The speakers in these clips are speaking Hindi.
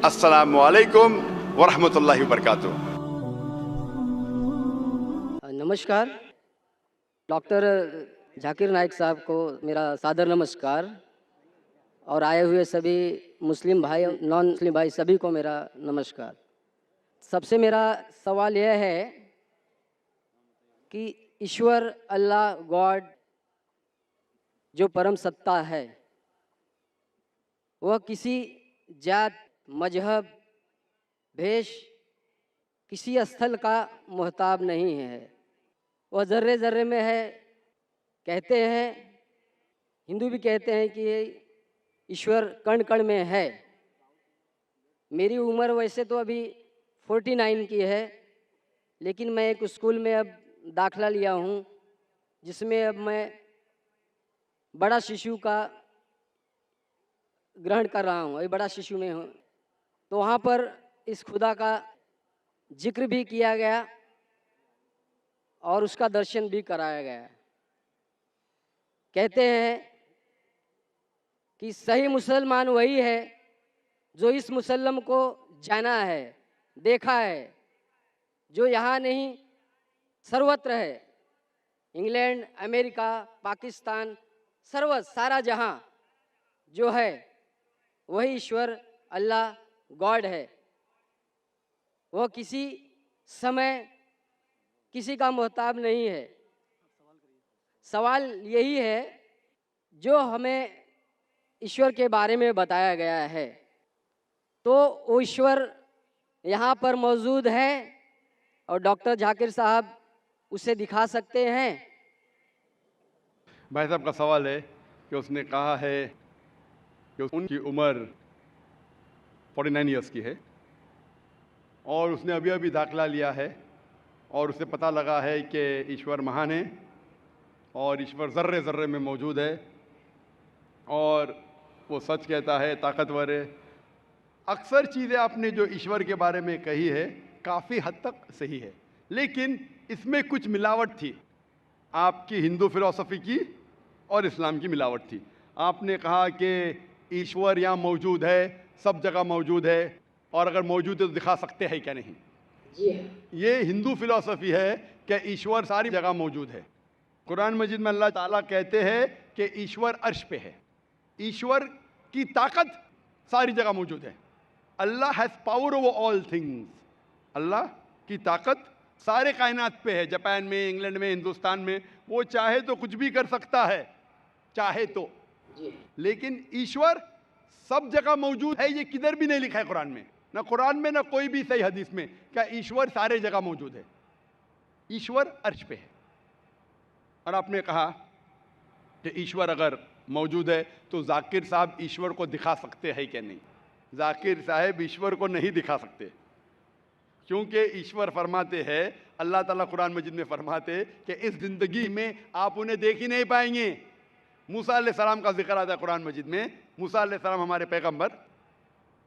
अस्सलामु अलैकुम वरहमतुल्लाहि वबरकातुह। नमस्कार। डॉक्टर जाकिर नाइक साहब को मेरा सादर नमस्कार और आए हुए सभी मुस्लिम भाई नॉन मुस्लिम भाई सभी को मेरा नमस्कार। सबसे मेरा सवाल यह है कि ईश्वर अल्लाह गॉड जो परम सत्ता है वह किसी जात मजहब भेष किसी स्थल का मोहताब नहीं है। वह ज़र्रे ज़र्रे में है। कहते हैं, हिंदू भी कहते हैं कि ईश्वर कण कण में है। मेरी उम्र वैसे तो अभी 49 की है, लेकिन मैं एक स्कूल में अब दाखला लिया हूँ जिसमें अब मैं बड़ा शिशु का ग्रहण कर रहा हूँ। अभी बड़ा शिशु में हूँ, तो वहाँ पर इस खुदा का जिक्र भी किया गया और उसका दर्शन भी कराया गया। कहते हैं कि सही मुसलमान वही है जो इस मुसल्लम को जाना है, देखा है, जो यहाँ नहीं सर्वत्र है। इंग्लैंड, अमेरिका, पाकिस्तान, सारा जहाँ जो है वही ईश्वर अल्लाह गॉड है। वह किसी समय किसी का मोहताब नहीं है। सवाल यही है, जो हमें ईश्वर के बारे में बताया गया है, तो वो ईश्वर यहाँ पर मौजूद है और डॉक्टर जाकिर साहब उसे दिखा सकते हैं। भाई साहब का सवाल है कि उसने कहा है कि उनकी उम्र 49 ईयर्स की है और उसने अभी अभी दाखिला लिया है और उसे पता लगा है कि ईश्वर महान है और ईश्वर ज़र्रे ज़र्रे में मौजूद है और वो सच कहता है, ताकतवर है। अक्सर चीज़ें आपने जो ईश्वर के बारे में कही है काफ़ी हद तक सही है, लेकिन इसमें कुछ मिलावट थी। आपकी हिंदू फिलॉसफी की और इस्लाम की मिलावट थी। आपने कहा कि ईश्वर यहाँ मौजूद है, सब जगह मौजूद है, और अगर मौजूद है तो दिखा सकते हैं क्या नहीं। ये हिंदू फिलॉसफी है कि ईश्वर सारी जगह मौजूद है। कुरान मजीद में अल्लाह ताला कहते हैं कि ईश्वर अर्श पे है। ईश्वर की ताकत सारी जगह मौजूद है। Allah has power over all things. अल्लाह की ताकत सारे कायनात पे है। जापान में, इंग्लैंड में, हिंदुस्तान में, वो चाहे तो कुछ भी कर सकता है, चाहे तो। लेकिन ईश्वर सब जगह मौजूद है, ये किधर भी नहीं लिखा है कुरान में, ना कुरान में ना कोई भी सही हदीस में, क्या ईश्वर सारे जगह मौजूद है। ईश्वर अर्श पे है। और आपने कहा कि ईश्वर अगर मौजूद है तो जाकिर साहब ईश्वर को दिखा सकते हैं क्या नहीं। जाकिर साहब ईश्वर को नहीं दिखा सकते, क्योंकि ईश्वर फरमाते हैं, अल्लाह ताला कुरान मजीद में फरमाते कि इस ज़िंदगी में आप उन्हें देख ही नहीं पाएंगे। मूसा अलैहिस्सलाम का जिक्र आता है कुरान मजीद में। मूसा अलैहिस्सलाम हमारे पैगंबर,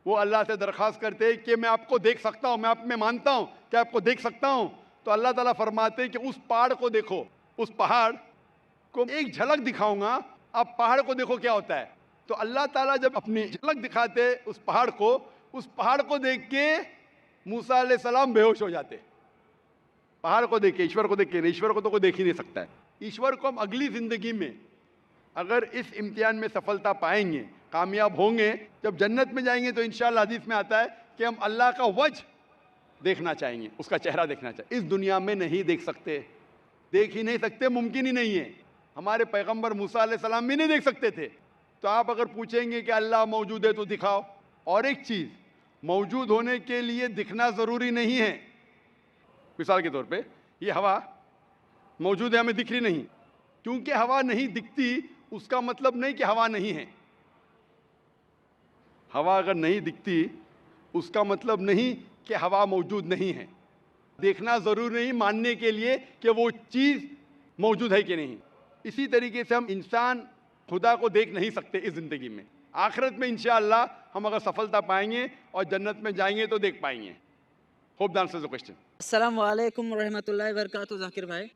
वो अल्लाह से दरख्वास्त करते हैं कि मैं आपको देख सकता हूँ, मैं आप में मानता हूँ कि आपको देख सकता हूँ। तो अल्लाह ताला फरमाते हैं कि उस पहाड़ को देखो, उस पहाड़ को एक झलक दिखाऊंगा, आप पहाड़ को देखो क्या होता है। तो अल्लाह ताला जब अपनी झलक दिखाते उस पहाड़ को देख के मूसा अलैहिस्सलाम बेहोश हो जाते। पहाड़ को देख के, ईश्वर को देख के। ईश्वर को तो कोई देख ही नहीं सकता है। ईश्वर को हम अगली ज़िंदगी में अगर इस इम्तिहान में सफलता पाएंगे, कामयाब होंगे, जब जन्नत में जाएंगे तो इंशाअल्लाह हदीस में आता है कि हम अल्लाह का वजह देखना चाहेंगे, उसका चेहरा देखना चाहेंगे। इस दुनिया में नहीं देख सकते, देख ही नहीं सकते, मुमकिन ही नहीं है। हमारे पैगंबर मूसा अलैहिस्सलाम भी नहीं देख सकते थे। तो आप अगर पूछेंगे कि अल्लाह मौजूद है तो दिखाओ। और एक चीज़, मौजूद होने के लिए दिखना ज़रूरी नहीं है। मिसाल के तौर पे ये हवा मौजूद है, हमें दिख रही नहीं। क्योंकि हवा नहीं दिखती उसका मतलब नहीं कि हवा नहीं है। हवा अगर नहीं दिखती उसका मतलब नहीं कि हवा मौजूद नहीं है। देखना ज़रूरी नहीं मानने के लिए कि वो चीज़ मौजूद है कि नहीं। इसी तरीके से हम इंसान खुदा को देख नहीं सकते इस ज़िंदगी में। आखिरत में इंशाअल्लाह हम अगर सफलता पाएंगे और जन्नत में जाएंगे तो देख पाएंगे। Hope that answers the question. अस्सलाम वालेकुम रहमतुल्लाहि व बरकातुहू। जाकिर भाई,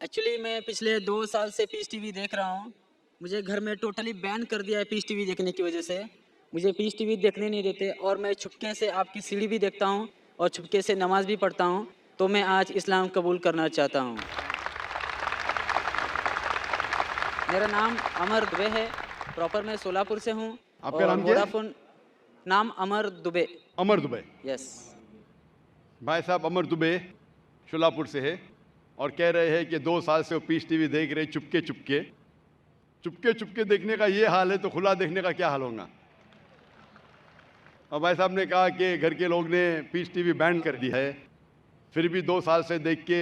एक्चुअली मैं पिछले 2 साल से पीस टीवी देख रहा हूँ। मुझे घर में टोटली बैन कर दिया है पीस टीवी देखने की वजह से। मुझे पीस टीवी देखने नहीं देते और मैं छुपके से आपकी सीढ़ी भी देखता हूँ और छुपके से नमाज भी पढ़ता हूँ। तो मैं आज इस्लाम कबूल करना चाहता हूँ। मेरा नाम अमर दुबे है। प्रॉपर मैं सोलापुर से हूँ। आपका नाम क्या है? वोडाफोन नाम अमर दुबे। अमर दुबे। यस। भाई साहब अमर दुबे शोलापुर से है और कह रहे हैं कि 2 साल से वो पीस टीवी देख रहे चुपके चुपके। चुपके चुपके देखने का ये हाल है तो खुला देखने का क्या हाल होगा। और भाई साहब ने कहा कि घर के लोग ने पीस टीवी बैन कर दी है, फिर भी 2 साल से देख के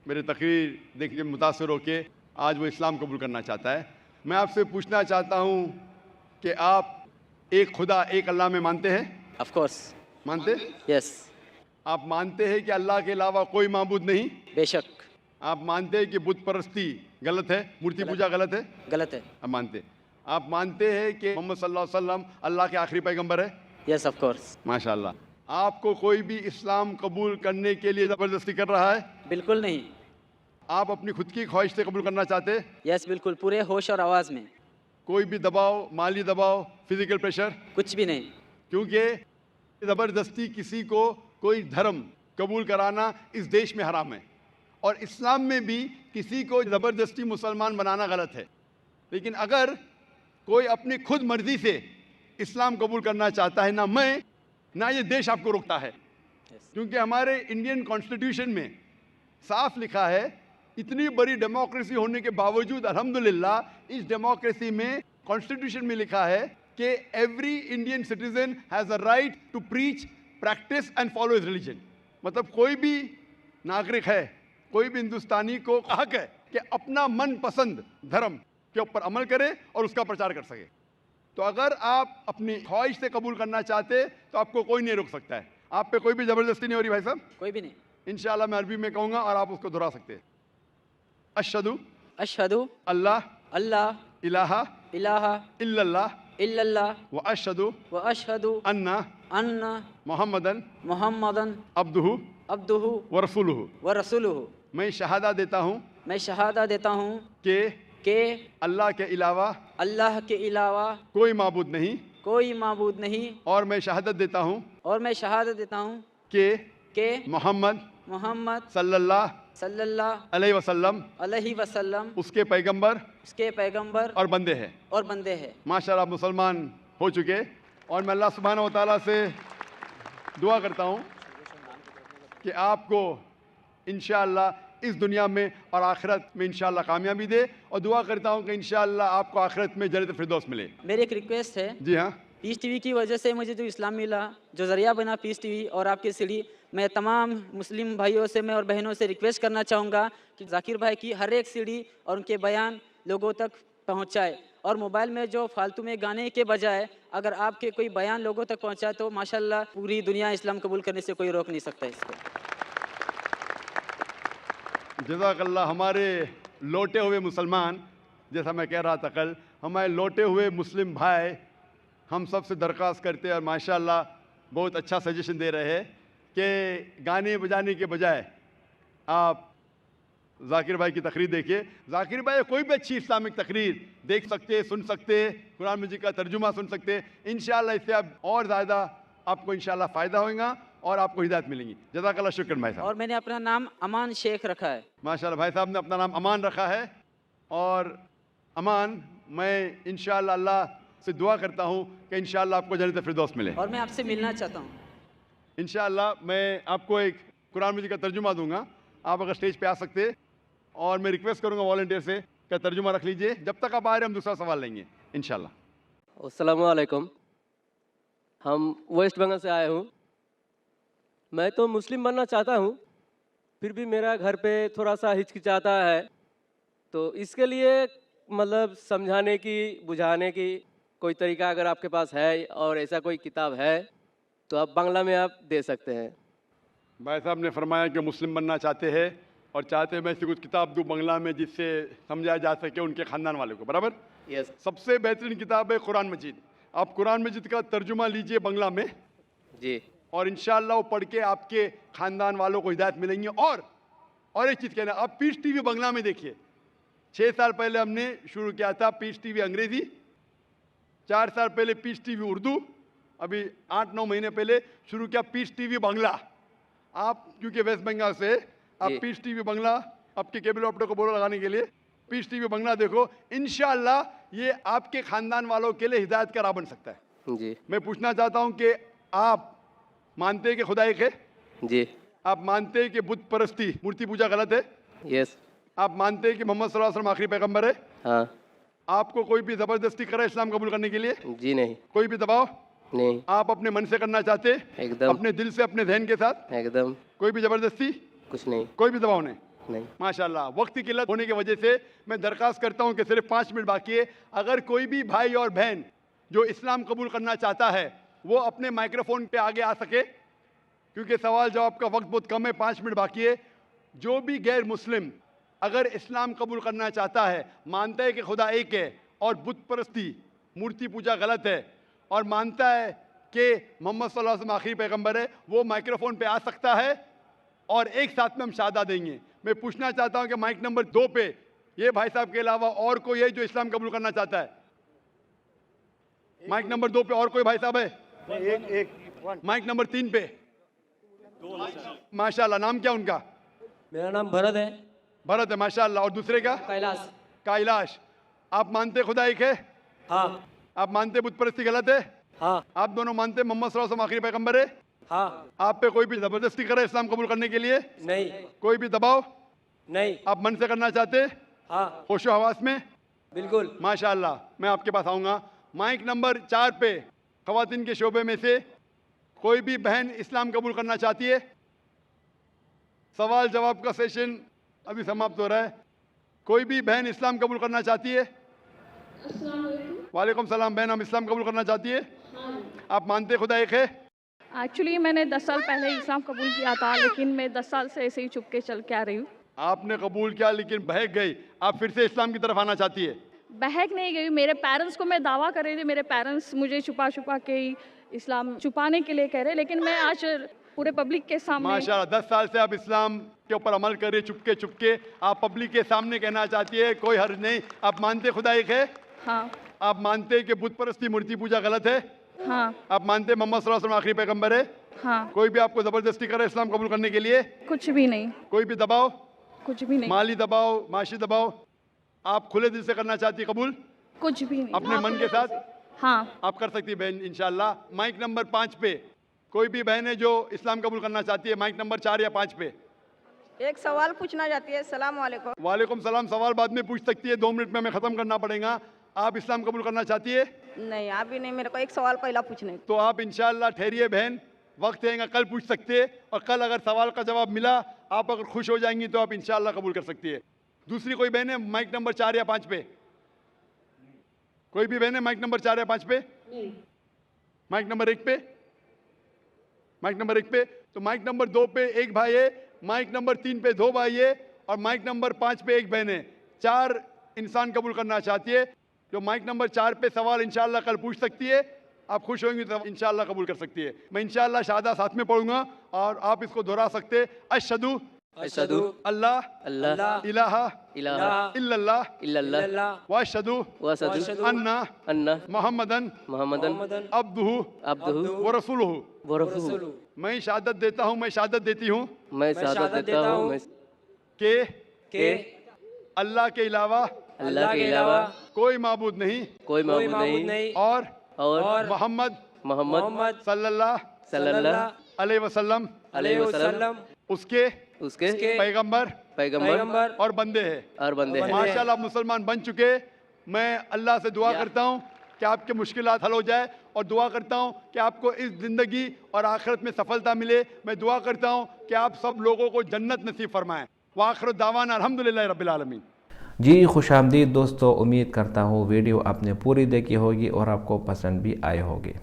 मेरे तकरीर देख के मुतासर होके आज वो इस्लाम कबूल करना चाहता है। मैं आपसे पूछना चाहता हूँ कि आप एक खुदा एक अल्लाह में मानते हैं? Of course. मानते? यस। आप मानते हैं कि अल्लाह के अलावा कोई माबूद नहीं? बेशक। आप मानते हैं कि बुत परस्ती गलत है, मूर्ति पूजा गलत है? गलत है। आप मानते? आप मानते हैं कि मोहम्मद सल्लल्लाहु अलैहि वसल्लम अल्लाह के आखिरी पैगंबर है? Yes of course. माशाल्लाह। आपको कोई भी इस्लाम कबूल करने के लिए ज़बरदस्ती कर रहा है? बिल्कुल नहीं। आप अपनी खुद की ख्वाहिश से कबूल करना चाहते हैं? यस बिल्कुल, पूरे होश और आवाज़ में। कोई भी दबाव, माली दबाव, फिजिकल प्रेशर? कुछ भी नहीं। क्योंकि ज़बरदस्ती किसी को कोई धर्म कबूल कराना इस देश में हराम है और इस्लाम में भी किसी को ज़बरदस्ती मुसलमान बनाना गलत है। लेकिन अगर कोई अपनी खुद मर्जी से इस्लाम कबूल करना चाहता है, ना मैं ना ये देश आपको रोकता है। क्योंकि हमारे इंडियन कॉन्स्टिट्यूशन में साफ लिखा है, इतनी बड़ी डेमोक्रेसी होने के बावजूद अल्हम्दुलिल्लाह इस डेमोक्रेसी में कॉन्स्टिट्यूशन में लिखा है कि every Indian citizen has a right to preach, practice and follow his religion. मतलब कोई भी नागरिक है, कोई भी हिंदुस्तानी को हक है कि अपना मनपसंद धर्म के ऊपर अमल करे और उसका प्रचार कर सके। तो अगर आप अपनी ख्वाहिश से कबूल करना चाहते तो आपको कोई नहीं रोक सकता है। आप पे कोई भी ज़बरदस्ती नहीं हो रही भाई साहब? कोई भी नहीं। इंशाअल्लाह मैं अरबी में कहूँगा और आप उसको दोहरा सकते हैं। अशहदु अशहदु अल्लाह अल्लाह इलाहा इलाहा इल्लल्लाह इल्लल्लाह व अशहदु व अशहदु अन्ना अन्ना मोहम्मदन मुहम्मदन अब्दुहु अब्दुहु व रसूलुहु। व रसूलुहु। मैं शहादा देता हूँ मैं शहादा देता हूँ कि अल्लाह के अलावा अल्लाह के अलावा कोई माबूद नहीं कोई माबूद नहीं। और मैं शहादत देता हूँ और मैं शहादत देता हूँ कि मोहम्मद सल्लल्लाहु अलैहि वसल्लम उसके पैगंबर और बंदे हैं। माशाल्लाह मुसलमान हो चुके और मैं अल्लाह सुब्हानहू व तआला से दुआ करता हूँ कि आपको इंशाअल्लाह इस दुनिया में और आखिरत में इंशाअल्लाह कामयाबी दे और दुआ करता हूँ कि इंशाअल्लाह आपको आखिरत में जन्नत फिरदौस मिले। मेरी एक रिक्वेस्ट है। जी हाँ। पीस टीवी की वजह से मुझे जो इस्लाम मिला, जो ज़रिया बना पीस टीवी और आपकी सीढ़ी, मैं तमाम मुस्लिम भाइयों से मैं और बहनों से रिक्वेस्ट करना चाहूँगा कि जाकिर भाई की हर एक सीढ़ी और उनके बयान लोगों तक पहुँचाए और मोबाइल में जो फालतू में गाने के बजाय अगर आपके कोई बयान लोगों तक पहुँचाए तो माशाल्लाह पूरी दुनिया इस्लाम कबूल करने से कोई रोक नहीं सकता इसको। जज़ाकल्लाह। हमारे लौटे हुए मुसलमान, जैसा मैं कह रहा था कल, हमारे लौटे हुए मुस्लिम भाई हम सब से दरख्वास्त करते हैं और माशाल्लाह बहुत अच्छा सजेशन दे रहे हैं कि गाने बजाने के बजाय आप जाकिर भाई की तकरीर देखिए। जाकिर भाई कोई भी अच्छी इस्लामिक तकरीर देख सकते, सुन सकते, कुरान मजीद का तर्जुमा सुन सकते। इंशाअल्लाह इससे आप और ज़्यादा आपको इंशाअल्लाह फ़ायदा होगा और आपको हिदायत मिलेंगी। जज़ाकल्लाह, शुक्र भाई साहब। और मैंने अपना नाम अमान शेख रखा है। माशाल्लाह भाई साहब ने अपना नाम अमान रखा है और अमान, मैं इंशाअल्लाह अल्लाह से दुआ करता हूँ कि इंशाअल्लाह आपको जन्नत फिरदौस मिले। और मैं आपसे मिलना चाहता हूँ। इंशाअल्लाह मैं आपको एक कुरान मजीद का तर्जुमा दूंगा, आप अगर स्टेज पे आ सकते और मैं रिक्वेस्ट करूँगा वॉलंटियर से कि तर्जुमा रख लीजिए। जब तक आप आ रहे हम दूसरा सवाल लेंगे इंशाअल्लाह। अस्सलामु अलैकुम। हम वेस्ट बंगाल से आए हूँ। मैं तो मुस्लिम बनना चाहता हूँ, फिर भी मेरा घर पे थोड़ा सा हिचकिचाता है, तो इसके लिए मतलब समझाने की, बुझाने की कोई तरीका अगर आपके पास है और ऐसा कोई किताब है तो आप बांग्ला में आप दे सकते हैं। भाई साहब ने फरमाया कि मुस्लिम बनना चाहते हैं और चाहते हैं मैं ऐसी कुछ किताब दूँ बांग्ला में जिससे समझाया जा सके उनके ख़ानदान वालों को। बराबर? यस। सबसे बेहतरीन किताब है कुरान मजीद। आप कुरान मजीद का तर्जुमा लीजिए बांग्ला में जी, और इंशाअल्लाह वो पढ़ के आपके ख़ानदान वालों को हिदायत मिलेंगी। और एक चीज़ कहना, आप पीस टीवी बांग्ला में देखिए। 6 साल पहले हमने शुरू किया था पीस टीवी अंग्रेज़ी, 4 साल पहले पीस टीवी उर्दू, अभी 8-9 महीने पहले शुरू किया पीस टीवी बांग्ला। आप क्योंकि वेस्ट बंगाल से, आप जी। पीस टीवी बांग्ला आपके केबल ऑपरेटर को बोलो लगाने के लिए, पीस टीवी बांग्ला देखो। इंशाअल्लाह ये आपके खानदान वालों के लिए हिदायत का राह बन सकता है। जी मैं पूछना चाहता हूं कि आप मानते हैं कि खुदा एक है? जी आप मानते हैं कि बुत परस्ती, मूर्ति पूजा गलत है? यस आप मानते हैं कि मोहम्मद सल्लल्लाहु अलैहि वसल्लम आखिरी पैगंबर है? हाँ आपको कोई भी जबरदस्ती करे इस्लाम कबूल करने के लिए? जी नहीं कोई भी दबाव? नहीं आप अपने मन से करना चाहते हैं? एकदम अपने दिल से, अपने जहन के साथ? एकदम कोई भी जबरदस्ती, कुछ नहीं कोई भी दबाव नहीं? नहीं माशाल्लाह। वक्त की किल्लत होने की वजह से मैं दरखास्त करता हूं कि सिर्फ 5 मिनट बाकी है। अगर कोई भी भाई और बहन जो इस्लाम कबूल करना चाहता है वो अपने माइक्रोफोन पे आगे आ सके, क्योंकि सवाल जवाब का वक्त बहुत कम है, 5 मिनट बाकी है। जो भी गैर मुस्लिम अगर इस्लाम कबूल करना चाहता है, मानता है कि खुदा एक है और बुत परस्ती, मूर्ति पूजा गलत है, और मानता है कि मोहम्मद सल्लल्लाहु अलैहि वसल्लम आखिरी पैगंबर है, वो माइक्रोफोन पे आ सकता है और एक साथ में हम शहादा देंगे। मैं पूछना चाहता हूं कि माइक नंबर 2 पे ये भाई साहब के अलावा और कोई है जो इस्लाम कबूल करना चाहता है? माइक नंबर 2 पे और कोई भाई साहब है? एक माइक नंबर 3 पे। माशाल्लाह। नाम क्या उनका? मेरा नाम भरत है। भरत है, माशाल्लाह। और दूसरे का? कैलाश। कैलाश। आप मानते खुदा एक है? हाँ आप मानते बुत परस्ती गलत है? हाँ आप दोनों मानते मोहम्मद सल्लल्लाहु अलैहि वसल्लम आखिरी पैगंबर है? हाँ। आप पे कोई भी जबरदस्ती करे इस्लाम कबूल करने के लिए? नहीं कोई भी दबाव? नहीं। आप मन से करना चाहते? हाँ होशो हवास में? बिल्कुल। माशाल्लाह। मैं आपके पास आऊँगा। माइक नंबर 4 पे ख़वातीन के शोबे में से कोई भी बहन इस्लाम कबूल करना चाहती है? सवाल जवाब का सेशन अभी समाप्त हो रहा है। कोई भी बहन इस्लाम कबूल करना चाहती है? वालेकुम सलाम। बहन, हम इस्लाम कबूल करना चाहती है? आप मानते खुदा एक है? एक्चुअली मैंने 10 साल पहले इस्लाम कबूल किया था, लेकिन मैं 10 साल से ऐसे ही छुप के चल के आ रही हूँ। आपने कबूल किया लेकिन बहक गई, आप फिर से इस्लाम की तरफ आना चाहती है? बहक नहीं गई। मेरे पेरेंट्स को मैं दावा कर रही थी, मेरे पेरेंट्स मुझे छुपा छुपा के ही इस्लाम छुपाने के लिए कह रहे, लेकिन मैं आज पूरे पब्लिक के सामने। माशाल्लाह। 10 साल से आप इस्लाम के ऊपर अमल कर रही है, चुपके चुपके। आप पब्लिक के सामने कहना चाहती है, कोई हर्ज नहीं। आप मानते खुदा एक है? हाँ आप मानते कि बुत परस्ती, मूर्ति पूजा गलत है? हाँ आप मानते मोहम्मद सल्लल्लाहु अलैहि वसल्लम आखिरी पैगंबर है? हाँ। कोई भी आपको जबरदस्ती करे इस्लाम कबूल करने के लिए? कुछ भी नहीं, कोई भी दबाव? कुछ भी नहीं, माली दबाव, माशी दबाव? आप खुले दिल से करना चाहती है कबूल कुछ भी नहीं। अपने मन के साथ? हाँ आप कर सकती है बहन इंशाल्लाह। माइक नंबर 5 पे कोई भी बहन है जो इस्लाम कबूल करना चाहती है? माइक नंबर 4 या 5 पे। एक सवाल पूछना चाहती है। सलाम वालेकुम। वालेकुम सलाम। सवाल बाद में पूछ सकती है, 2 मिनट में हमें ख़त्म करना पड़ेगा। आप इस्लाम कबूल करना चाहती है? नहीं, अभी नहीं। मेरे को एक सवाल पहला पूछने। तो आप इंशाल्लाह ठहरिए बहन, वक्त है, कल पूछ सकते हैं। और कल अगर सवाल का जवाब मिला, आप अगर खुश हो जाएंगी तो आप इंशाल्लाह कबूल कर सकती है। दूसरी कोई बहन है माइक नंबर 4 या 5 पे? कोई भी बहन है माइक नंबर 4 या 5 पे? माइक नंबर 1 पे? माइक नंबर 1 पे? तो माइक नंबर 2 पे एक भाई है, माइक नंबर 3 पे 2 भाई है, और माइक नंबर 5 पे एक बहन है। 4 इंसान कबूल करना चाहती है। जो माइक नंबर 4 पे सवाल इंशाल्लाह कल पूछ सकती है, आप खुश होंगे तो इंशाल्लाह कबूल कर सकती है। मैं इंशाल्लाह शहादा साथ में पढ़ूंगा और आप इसको दोहरा सकते हैं। अशहदु अशहदु अल्लाह अल्लाह इलाहा इलाहा इल्लल्लाह इल्लल्लाह व अशहदु वअशहदु अन्ना अन्ना मुहम्मदन मुहम्मदन अब्दुहु अब्दुहु व रसूलुहु। व रसूलुहु। मैं शहादत देता हूँ, मैं शहादत देती हूँ मैं शहादत देता हूँ मैं कि अल्लाह के अलावा अल्लाह के अलावा कोई माबूद नहीं कोई माबूद नहीं और मोहम्मद मोहम्मद सल्लल्लाहु अलैहि वसल्लम उसके पैगंबर और बंदे हैं। माशाल्लाह मुसलमान बन चुके। मैं अल्लाह से दुआ करता हूँ कि आपके मुश्किलात हल हो जाए, और दुआ करता हूँ कि आपको इस ज़िंदगी और आखिरत में सफलता मिले। मैं दुआ करता हूँ कि आप सब लोगों को जन्नत नसीब फरमाएँ। वाखिर दावाना अल्हम्दुलिल्लाहि रब्बिल आलमीन। जी खुशामदीद दोस्तों, उम्मीद करता हूँ वीडियो आपने पूरी देखी होगी और आपको पसंद भी आई होगी।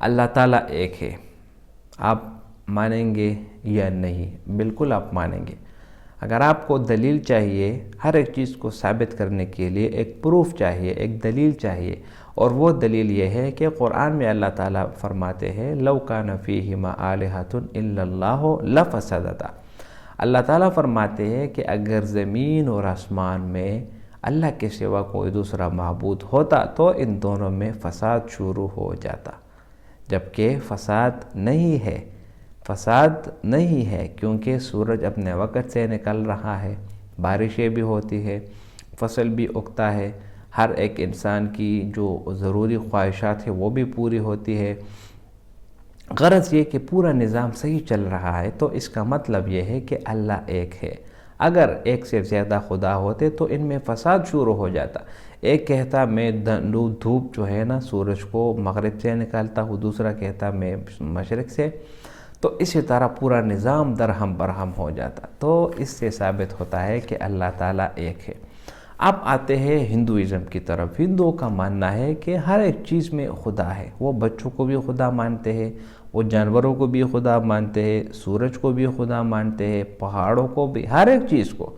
अल्लाह ताला एक है, आप मानेंगे या नहीं? बिल्कुल आप मानेंगे। अगर आपको दलील चाहिए, हर एक चीज़ को साबित करने के लिए एक प्रूफ चाहिए, एक दलील चाहिए, और वो दलील ये है कि कुरान में अल्लाह ताला फरमाते हैं लौ कान फ़ीहिमा आलिहतुन इल्लल्लाहु लफ़सदता। अल्लाह ताला फरमाते हैं कि अगर ज़मीन और आसमान में अल्लाह के सिवा कोई दूसरा माबूद होता तो इन दोनों में फ़साद शुरू हो जाता। जबकि फ़साद नहीं है क्योंकि सूरज अपने वक़्त से निकल रहा है, बारिशें भी होती है, फसल भी उगता है, हर एक इंसान की जो ज़रूरी ख्वाहिशात है वो भी पूरी होती है। ग़रज़ ये कि पूरा निज़ाम सही चल रहा है, तो इसका मतलब ये है कि अल्लाह एक है। अगर एक से ज़्यादा खुदा होते तो इनमें फ़साद शुरू हो जाता। एक कहता मैं धूप जो है ना सूरज को मग़रिब से निकालता हूँ, दूसरा कहता मैं मशरिक़ से, तो इसी तरह पूरा निज़ाम दरहम बरहम हो जाता। तो इससे साबित होता है कि अल्लाह ताला एक है। अब आते हैं हिंदुइज़म की तरफ। हिंदुओं का मानना है कि हर एक चीज़ में खुदा है। वो बच्चों को भी खुदा मानते हैं, वो जानवरों को भी खुदा मानते हैं, सूरज को भी खुदा मानते हैं, पहाड़ों को भी, हर एक चीज़ को।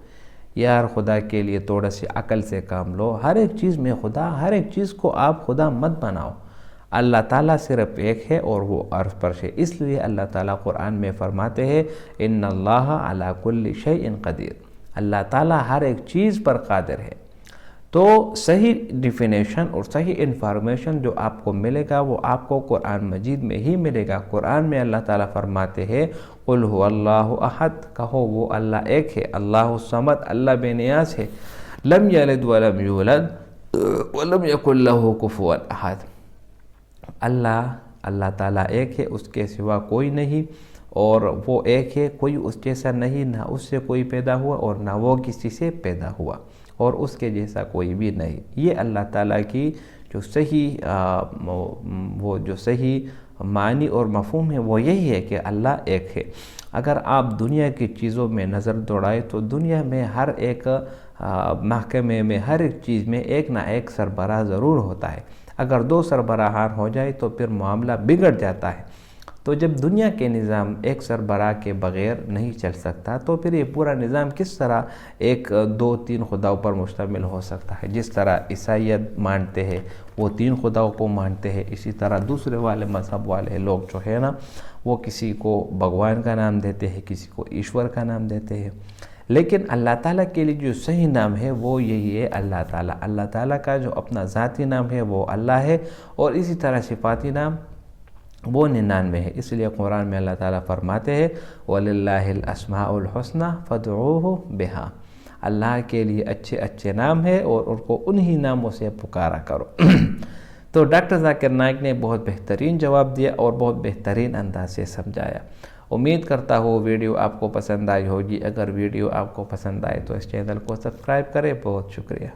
यार खुदा के लिए थोड़ा सी अकल से काम लो, हर एक चीज़ में खुदा, हर एक चीज़ को आप खुदा मत बनाओ। अल्लाह ताला सिर्फ एक है और वो अर्श पर है। इसलिए अल्लाह ताला कुरान में फरमाते हैं इन्नल्लाह अला कुल्ली शैइन क़दीर, अल्लाह ताला हर एक चीज़ पर कादिर है। तो सही डिफिनेशन और सही इन्फॉर्मेशन जो आपको मिलेगा वो आपको कुरान मजीद में ही मिलेगा। कुरान में अल्लाह ताला फरमाते हैं कुल हुवल्लाहु अहद, कहो वो अल्लाह एक है, अल्लाहु समद, अल्लाह बेनियाज़ है, लम यलिद वलम यूलद वलम यकुल लहू कुफुवन अहद। अल्लाह ताला एक है, उसके सिवा कोई नहीं, और वो एक है, कोई उस जैसा नहीं, ना उससे कोई पैदा हुआ और ना वो किसी से पैदा हुआ, और उसके जैसा कोई भी नहीं। ये अल्लाह ताला की जो सही वो जो सही मानी और मफ़हूम है वो यही है कि अल्लाह एक है। अगर आप दुनिया की चीज़ों में नज़र दौड़ाएं तो दुनिया में हर एक महकमे में, हर एक चीज़ में एक ना एक सरबराह ज़रूर होता है। अगर दो सरबराहान हो जाए तो फिर मामला बिगड़ जाता है। तो जब दुनिया के निज़ाम एक सरबराह के बग़ैर नहीं चल सकता तो फिर ये पूरा निज़ाम किस तरह एक दो तीन खुदाओं पर मुश्तमिल हो सकता है। जिस तरह ईसाईयत मानते हैं वो तीन खुदाओं को मानते हैं, इसी तरह दूसरे वाले मज़हब वाले लोग जो है ना वो किसी को भगवान का नाम देते हैं, किसी को ईश्वर का नाम देते हैं। लेकिन अल्लाह ताला के लिए जो सही नाम है वो यही है अल्लाह ताला। अल्लाह ताला का जो अपना ज़ाती नाम है वो अल्लाह है, और इसी तरह सिफ़ाती नाम वो 99 है। इसलिए कुरान में अल्लाह ताला फरमाते हैं वलिल्लाहिल अस्माउल हुस्ना फदऊहु बिहा, अल्लाह के लिए अच्छे अच्छे नाम है और उनको उन्हीं नामों से पुकारा करो। तो डॉक्टर जाकिर नाइक ने बहुत बेहतरीन जवाब दिया और बहुत बेहतरीन अंदाज से समझाया। उम्मीद करता हूँ वीडियो आपको पसंद आई होगी। अगर वीडियो आपको पसंद आए तो इस चैनल को सब्सक्राइब करें। बहुत शुक्रिया।